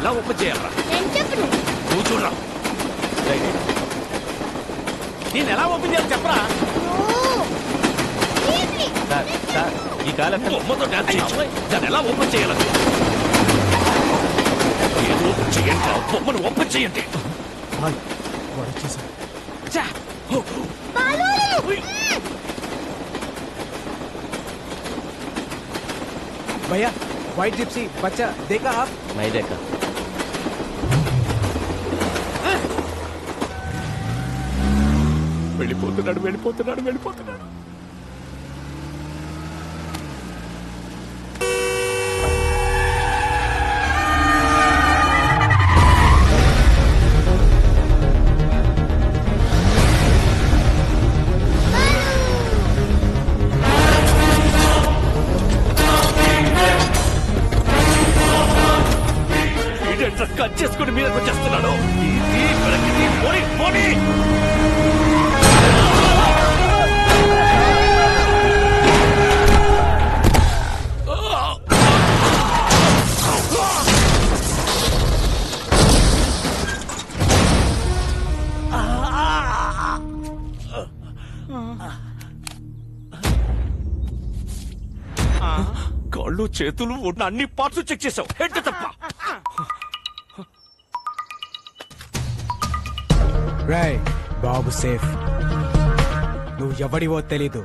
ఎలా ఓపెన్ చేయాలరా? నువ్వు చూడరా, నేను ఎలా ఓపెన్ చేయాలి చెప్పరా? ఈ కాలం బొమ్మతో డాన్స్ చేయించు, దాన్ని ఎలా ఓపెన్ చేయాలని ఏదో ఓపెన్ చేయండి, బొమ్మను ఓపెన్ చేయండి. भैया व्हाइट जिप्सी बच्चा देखा आप? नहीं देखा. వెళ్ళిపోతున్నాడు వెళ్ళిపోతున్నాడు వెళ్ళిపోతున్నాడు. కట్ చేసుకుని మీదకి వచ్చేస్తున్నాడు. కాళ్ళు చేతులు ఉన్న అన్ని పార్ట్స్ చెక్ చేసావు, హెడ్ తప్ప. రాయ్ బాబు సేఫ్. నువ్వు ఎవడివో తెలీదు,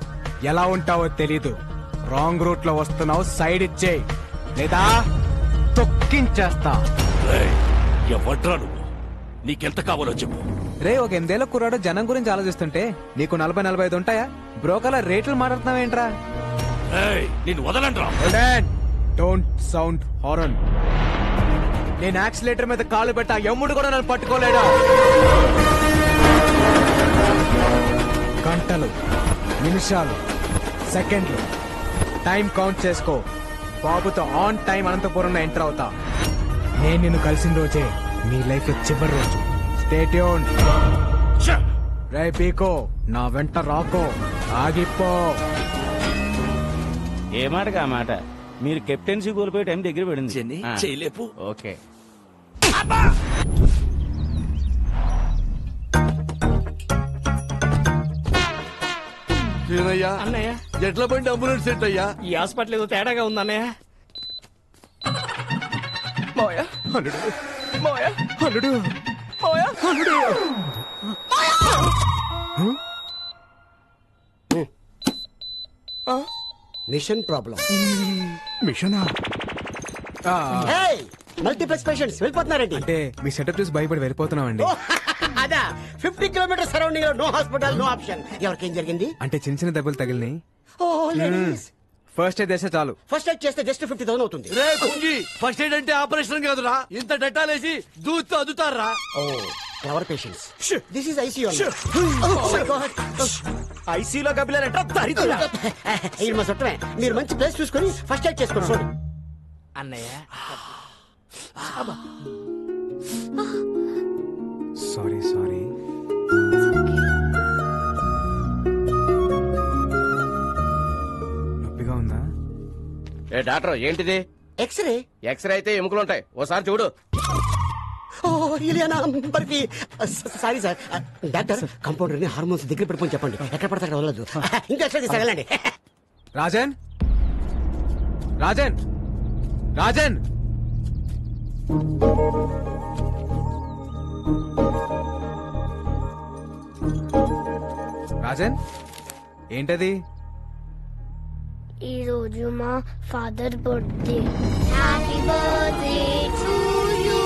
ఎలా ఉంటావో తెలీదు. రాంగ్ రూట్ లో వస్తున్నావు, సైడ్ ఇచ్చేయి లేదా తొక్కించేస్తా. ఎవడ్రా నువ్వు? నీకెంత కావాలో చెప్పు. రే ఒక 8 ఏళ్ల కుర్రాడు జనం గురించి ఆలోచిస్తుంటే నీకు 40-45 ఉంటాయా? బ్రోకర్ల రేట్లు మాట్లాడుతున్నావేంట్రా? నేను వదలంట్రా. Don't sound horn. నేను యాక్సిలేటర్ మీద కాలు పెట్టా, ఎమ్ముడు కూడా నన్ను పట్టుకోలేడా? గంటలు, నిమిషాలు, సెకండ్లు టైం కౌంట్ చేసుకో. బాబుతో ఆన్ టైం అనంతపురంలో ఎంటర్ అవుతా. నేను నిన్ను కలిసిన రోజే నీ లైఫ్ చివరి రోజు. Stay tuned. రే పీకో, నా వెంట రాకో, ఆగిపో. ఏ మాటగా ఆ మాట. మీరు కెప్టెన్సీ కోల్పోయే టైం దగ్గర పడింది. చేయలేపు. ఓకే అన్నయ్య, ఎట్లా బండి అంబులెన్స్ సెట్ అయ్యా? ఈ హాస్పిటల్ ఏదో తేడాగా ఉంది అన్నయ్య. Machine problem. మిషనా? మల్టీప్లెక్స్ పేషెంట్స్ వెళ్ళిపోతున్నారండి. అంటే మీ సెటప్ చూసి భయపడి వెళ్ళిపోతున్నామండి. అదా 50 కిలోమీటర్ సరౌండింగ్ లో నో హాస్పిటల్, నో ఆప్షన్. ఎవరికేం జరిగింది? అంటే చిన్న చిన్న దెబ్బలు తగిలినాయి. ఫస్ట్ ఎయిడ్ చేస్తే చాలు. ఫస్ట్ ఎయిడ్ చేస్తే జస్ట్ 50,000 అవుతుంది. రే కుంగి, ఫస్ట్ ఎయిడ్ అంటే ఆపరేషన్ కాదురా, ఇంత డెటాలేసి దూతో అదుతారా? Clever patients. This is ICU. ఐసీయూలో గబిలారంట దరిద్రుడా. ఇది మా చుట్టమే. మీరు మంచి ప్లేస్ చూసుకొని ఫస్ట్ ఎయిడ్ చేసుకోండి. అన్నయ్య సారీ సారీ. నొప్పిగా ఉందా? ఏ డాక్టర్ ఏంటిది? ఎక్స్రే. ఎక్స్రే అయితే ఎముకలు ఉంటాయి, ఓసారి చూడు. Sorry sir. డాక్టర్, కంపౌండర్ ని హార్మోన్స్ దగ్గర పెట్టుకొని చెప్పండి, ఎక్కడ పడితే అక్కడ వదలదు. ఇంకా ఎక్స్రే తీసాగలండి. రాజన్, రాజన్, రాజన్. రాజన్, ఏంటది? ఈ రోజు మా father birthday. Happy birthday to you.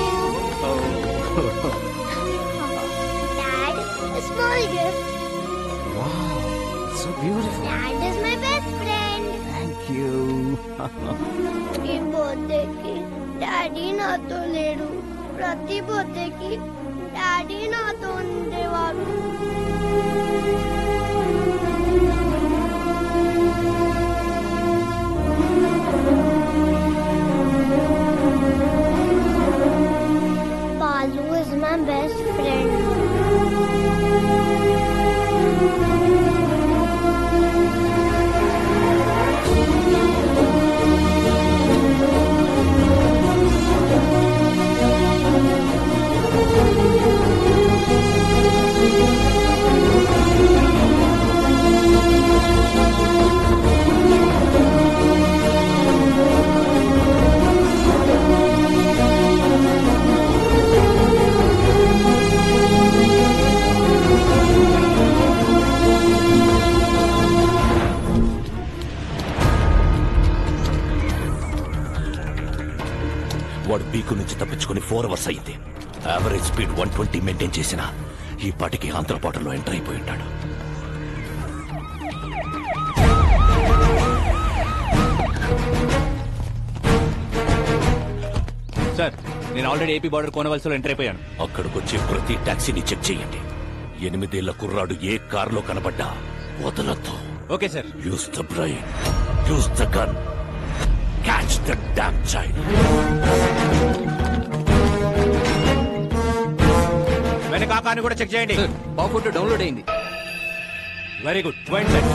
Dad, a small gift. Wow, so beautiful. Dad is my best friend. Thank you. ఈ బర్త్డేకి డాడీ నాతో లేడు. ప్రతి బర్త్డేకి డాడీ నాతో ఉండేవారు. Balu is my best friend. వాడు బీకు నుంచి తప్పించుకుని 4 అవర్స్ అయింది. యావరేజ్ స్పీడ్ 120 మెయింటైన్ చేసిన ఈ పాటికి ఆంధ్రపాటలో ఎంటర్ అయిపోయి ఉంటాడు. సార్ నేను ఆల్రెడీ ఏపీ బార్డర్ కోనవలసలో ఎంటర్ అయిపోయాను. అక్కడికొచ్చే ప్రతి టాక్సీని చెక్ చేయండి. 8 ఏళ్ల కుర్రాడు ఏ కారులో కనబడ్డా వదలొద్దు. Okay sir. Use the brain, use the gun, catch the damn child. వెనక ఆ కార్ని కూడా చెక్ చేయండి. ఫోటో డౌన్లోడ్ అయింది. Very good. White set.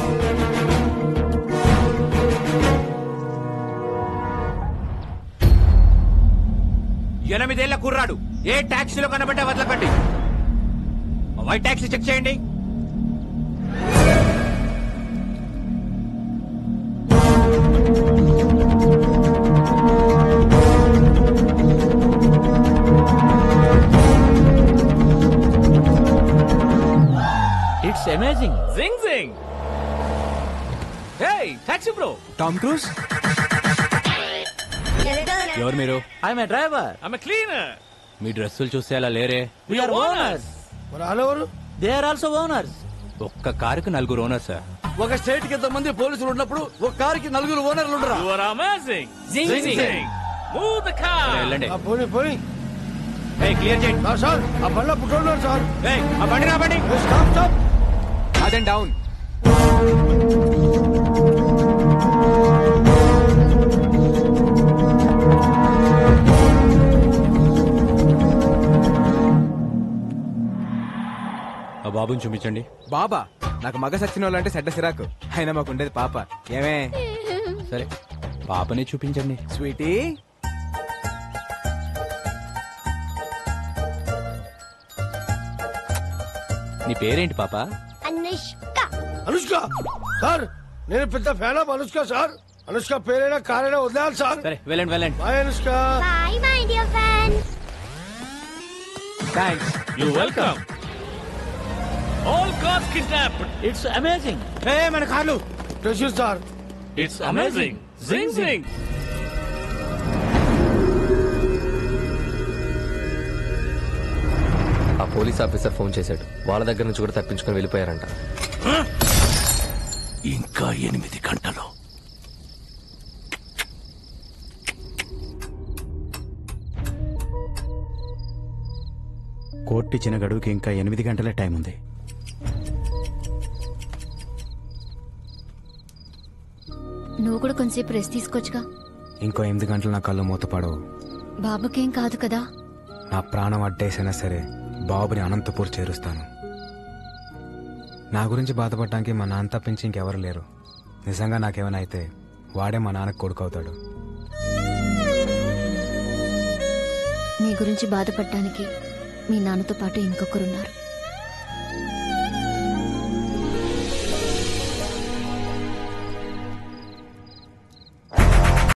ఎనిమిదేళ్ల కుర్రాడు ఏ టాక్సీలో కనబడ్డా వదలకండి. వైట్ టాక్సీ చెక్ చేయండి. It's amazing. Zing zing. Hey taxi bro. Tom Cruise. ఎవరు మీరు? I'm a driver. ఆమె క్లీనర్. మీ డ్రెస్సులు చూస్తే అలా లేరే. We are owners. They are also owners. ఒక్క కారుకు 4 ఓనర్స్ సార్. ఒక స్టేట్ కి ఎంతమంది పోలీసులు ఉన్నప్పుడు ఒక కారుకి 4 ఓనర్లు ఉండరా? You are amazing. Zing, zing. Move the car. వెళ్ళండి. పోనీ పోనీ హే క్లియర్ చేయండి. సార్ ఆ బండ్ల పుట్టినారు సార్. హే ఆ బండి నా బండి. Stop stop. అదెన్ డౌన్. ఆ బాబుని చూపించండి. బాబా నాకు మగ సచ్చిన వాళ్ళంటే చెడ్డ సిరాకు. అయినా మాకు ఉండేది పాప. ఏమే? సరే పాపని చూపించండి. స్వీటీ. నీ పేరేంటి పాప? అనుష్క. అనుష్క సార్ నేను పెద్ద fan of Anushka sir. Anushka పేరైనా కారైనా వదిలేయాలి సార్. సరే వెళ్ళండి వెళ్ళండి. Bye Anushka. Bye, my dear friends. Thanks. You welcome. All cars kidnapped. It's amazing. Hey మన కార్లు. Pressure sir. It's amazing. Zing zing. ఆ పోలీస్ ఆఫీసర్ ఫోన్ చేశాడు. వాళ్ళ దగ్గర నుంచి కూడా తప్పించుకొని వెళ్ళిపోయారంట. ఇంకా 8 గంటలు. కోర్టు ఇచ్చిన గడువుకి ఇంకా 8 గంటలే టైం ఉంది. నువ్వు కూడా కొంచెంసేపు రెస్ట్ తీసుకోవచ్చుగా. ఇంకో 8 గంటలు నా కళ్ళు మూతపడవు. బాబుకేం కాదు కదా. నా ప్రాణం అడ్డేసైనా సరే బాబుని అనంతపూర్ చేరుస్తాను. నా గురించి బాధపడటానికి మా నాన్న తప్పించి ఇంకెవరు లేరు. నిజంగా నాకేమైనా అయితే వాడే మా నాన్నకు కొడుకు అవుతాడు. నీ గురించి బాధపడటానికి మీ నాన్నతో పాటు ఇంకొకరున్నారు.